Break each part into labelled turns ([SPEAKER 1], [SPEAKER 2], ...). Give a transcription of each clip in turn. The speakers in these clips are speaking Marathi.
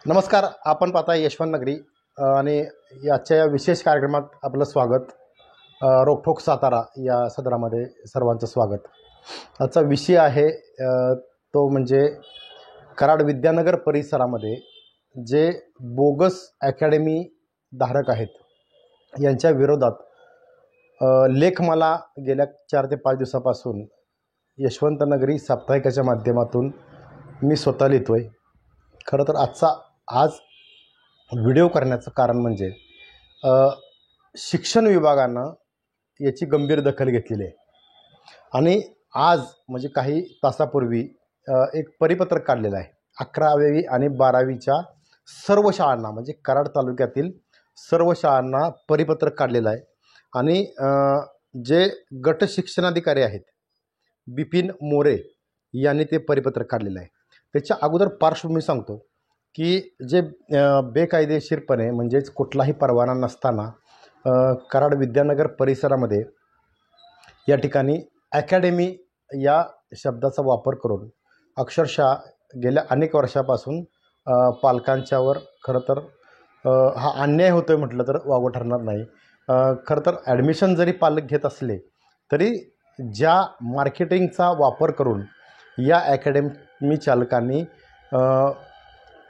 [SPEAKER 1] नमस्कार. आपण पाहता यशवंत नगरी आणि याच्या या विशेष कार्यक्रमात आपलं स्वागत. रोखोक सातारा या सदरामध्ये सर्वांचं स्वागत. आजचा विषय आहे तो म्हणजे कराड विद्यानगर परिसरामध्ये जे बोगस अकॅडमी धारक आहेत यांच्या विरोधात लेख मला गेल्या 4 ते 5 दिवसापासून यशवंत नगरी साप्ताहिकाच्या माध्यमातून मी स्वतः लिहितोय. खरं तर आज व्हिडिओ करण्याचं कारण म्हणजे शिक्षण विभागानं याची गंभीर दखल घेतलेली आहे आणि आज म्हणजे काही तासापूर्वी एक परिपत्रक काढलेलं आहे 11वी आणि 12वीच्या सर्व शाळांना, म्हणजे कराड तालुक्यातील सर्व शाळांना परिपत्रक काढलेलं आहे. आणि जे गट शिक्षणाधिकारी आहेत बिपिन मोरे यांनी ते परिपत्रक काढलेलं आहे. त्याच्या अगोदर पार्श्वभूमी सांगतो की जे बेकायदेशीरपणे म्हणजेच कुठलाही परवाना नसताना कराड विद्यानगर परिसरामध्ये या ठिकाणी अकॅडमी या शब्दाचा वापर करून अक्षरशः गेल्या अनेक वर्षापासून पालकांच्यावर खरं तर हा अन्याय होतो आहे म्हटलं तर वावगं ठरणार नाही. खरं तर ॲडमिशन जरी पालक घेत असले तरी ज्या मार्केटिंगचा वापर करून या अकॅडमी चालकांनी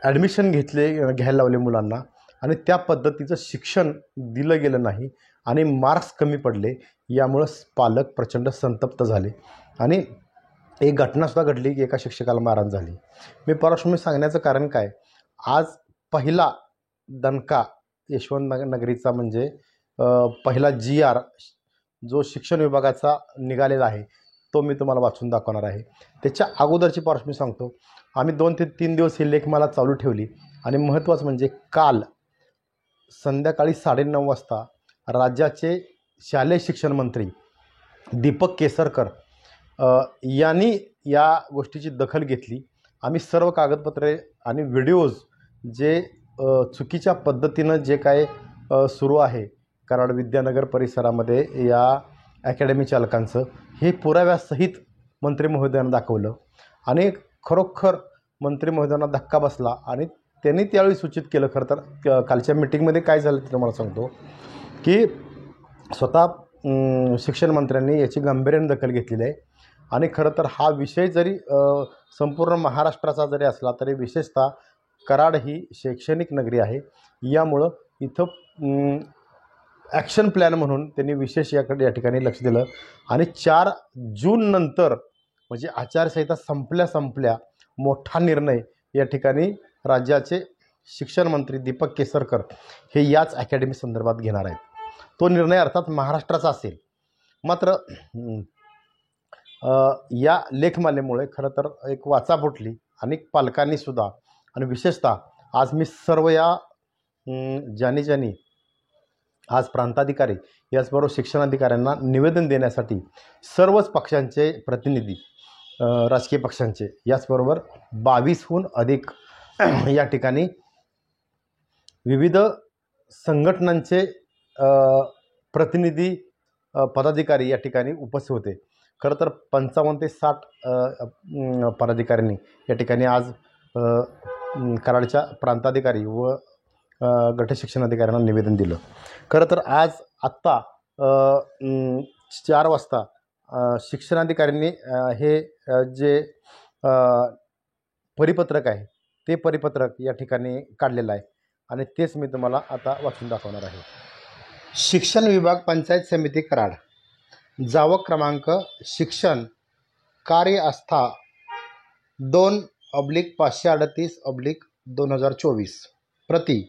[SPEAKER 1] ॲडमिशन घ्यायला लावले मुलांना आणि त्या पद्धतीचं शिक्षण दिलं गेलं नाही आणि मार्क्स कमी पडले, यामुळं पालक प्रचंड संतप्त झाले आणि एक घटनासुद्धा घडली की एका शिक्षकाला मारहाण झाली. मी पार्श्वभूमी सांगण्याचं कारण काय, आज पहिला दणका यशवंत नगरीचा म्हणजे पहिला GR जो शिक्षण विभागाचा निघालेला आहे तो मी तुम्हाला वाचून दाखवणार आहे. त्याच्या अगोदरची पार्श्वभूमी सांगतो. आम्ही 2 ते 3 दिवस ही लेखमाला चालू ठेवली आणि महत्त्वाचं म्हणजे काल संध्याकाळी 9:30 वाजता राज्याचे शालेय शिक्षण मंत्री दीपक केसरकर यांनी या गोष्टीची दखल घेतली. आम्ही सर्व कागदपत्रे आणि व्हिडिओज जे चुकीच्या पद्धतीनं जे काय सुरू आहे कराड विद्यानगर परिसरामध्ये या अकॅडमी चालकांचं, हे पुराव्यासहित मंत्री महोदयांना दाखवलं आणि खरोखर मंत्री महोदयांना धक्का बसला आणि त्यांनी त्यावेळी सूचित केलं. खरं तर कालच्या मीटिंगमध्ये काय झालं ते तुम्हाला सांगतो की स्वतः शिक्षण मंत्र्यांनी याची गांभीर्याने दखल घेतलेली आहे. आणि खरं तर हा विषय जरी संपूर्ण महाराष्ट्राचा जरी असला तरी विशेषतः कराड ही शैक्षणिक नगरी आहे, यामुळं इथं ॲक्शन प्लॅन म्हणून त्यांनी विशेष या ठिकाणी लक्ष दिलं. आणि 4 जून नंतर म्हणजे आचारसंहिता संपल्या मोठा निर्णय या ठिकाणी राज्याचे शिक्षण मंत्री दीपक केसरकर हे याच अकॅडमी संदर्भात घेणार आहेत. तो निर्णय अर्थात महाराष्ट्राचा असेल. मात्र या लेखमालेमुळे खरं तर एक वाचा फुटली अनेक पालकांनीसुद्धा. आणि विशेषतः आज मी सर्व या ज्यांनी आज प्रांताधिकारी याचबरोबर शिक्षणाधिकाऱ्यांना निवेदन देण्यासाठी सर्वच पक्षांचे प्रतिनिधी, राजकीय पक्षांचे, याचबरोबर 22हून अधिक या ठिकाणी विविध संघटनांचे प्रतिनिधी, पदाधिकारी या ठिकाणी उपस्थित होते. खरं तर 55 ते 60 पदाधिकाऱ्यांनी या ठिकाणी आज कराडच्या प्रांताधिकारी व गट शिक्षणाधिकाऱ्यांना निवेदन दिलं. खरं तर आज आत्ता 4 वाजता शिक्षणाधिकाऱ्यांनी हे जे परिपत्रक आहे ते परिपत्रक या ठिकाणी काढलेलं आहे आणि तेच मी तुम्हाला आता वाचून दाखवणार आहे. शिक्षण विभाग पंचायत समिती कराड, जावक क्रमांक शिक्षण कार्य आस्था 2/538/2024 प्रति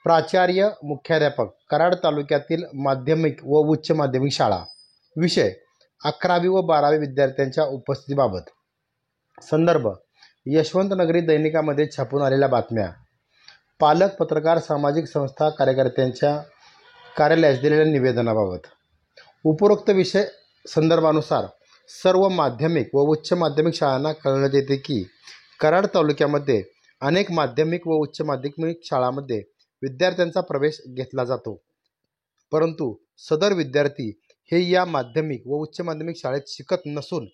[SPEAKER 1] प्राचार्य मुख्याध्यापक कराड तालुक्यातील माध्यमिक व उच्च माध्यमिक शाळा. विषय 11वी व 12वी विद्यार्थ्यांच्या उपस्थितीबाबत. संदर्भ यशवंत नगरी दैनिकामध्ये छापून आलेल्या बातम्या, पालक, पत्रकार, सामाजिक संस्था कार्यकर्त्यांच्या कार्यालयास दिलेल्या निवेदनाबाबत. उपरोक्त विषय संदर्भानुसार सर्व माध्यमिक व उच्च माध्यमिक शाळांना कळवण्यात येते की कराड तालुक्यामध्ये अनेक माध्यमिक व उच्च माध्यमिक शाळांमध्ये विद्यार्थ्यांचा प्रवेश घेतला जातो, परंतु सदर विद्यार्थी हे या माध्यमिक व उच्च माध्यमिक शाळेत शिकत नसून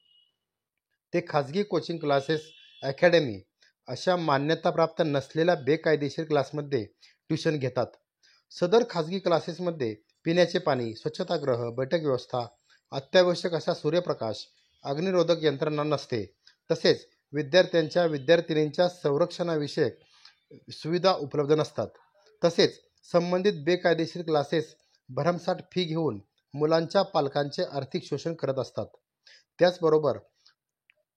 [SPEAKER 1] ते खाजगी कोचिंग क्लासेस, अकॅडमी अशा मान्यताप्राप्त नसलेल्या बेकायदेशीर क्लासमध्ये ट्यूशन घेतात. सदर खाजगी क्लासेसमध्ये पिण्याचे पाणी, स्वच्छतागृह, बैठक व्यवस्था, अत्यावश्यक असा सूर्यप्रकाश, अग्निरोधक यंत्रणा नसते. तसेच विद्यार्थीनींच्या संरक्षणाविषयक सुविधा उपलब्ध नसतात. तसेच संबंधित बेकायदेशीर क्लासेस भरमसाठ फी घेऊन मुलांच्या पालकांचे आर्थिक शोषण करत असतात. त्याचबरोबर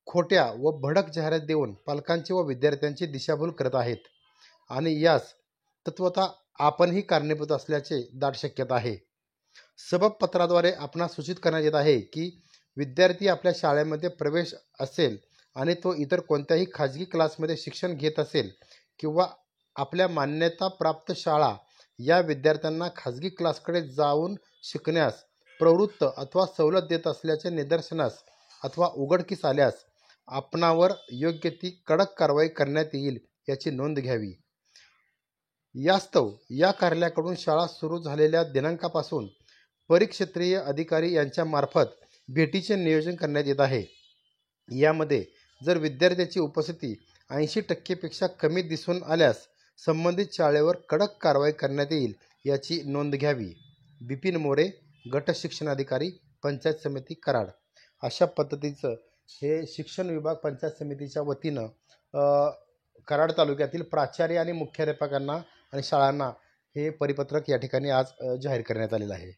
[SPEAKER 1] खोट्या व भडक जाहिरात देऊन पालकांची व विद्यार्थ्यांची दिशाभूल करत आहेत आणि यास तत्वतः आपणही कारणीभूत असल्याचे दाट शक्यता आहे. सबब पत्राद्वारे आपणास सूचित करण्यात येत आहे की विद्यार्थी आपल्या शाळेमध्ये प्रवेश असेल आणि तो इतर कोणत्याही खाजगी क्लासमध्ये शिक्षण घेत असेल किंवा आपल्या मान्यताप्राप्त शाळा या विद्यार्थ्यांना खाजगी क्लासकडे जाऊन शिकण्यास प्रवृत्त अथवा सवलत देत असल्याचे निदर्शनास अथवा उघडकीस आल्यास आपणावर योग्य ती कडक कारवाई करण्यात येईल याची नोंद घ्यावी. यास्तव या कार्यालयाकडून शाळा सुरू झालेल्या दिनांकापासून परिक्षेत्रीय अधिकारी यांच्यामार्फत भेटीचे नियोजन करण्यात येत आहे. यामध्ये जर विद्यार्थ्याची उपस्थिती 80% कमी दिसून आल्यास संबंधित शाळेवर कडक कारवाई करण्यात येईल याची नोंद घ्यावी. बिपिन मोरे, गट शिक्षणाधिकारी, पंचायत समिती कराड. अशा पद्धतीचं हे शिक्षण विभाग पंचायत समितीच्या वतीनं कराड तालुक्यातील प्राचार्य आणि मुख्याध्यापकांना आणि शाळांना हे परिपत्रक या ठिकाणी आज जाहीर करण्यात आलेलं आहे.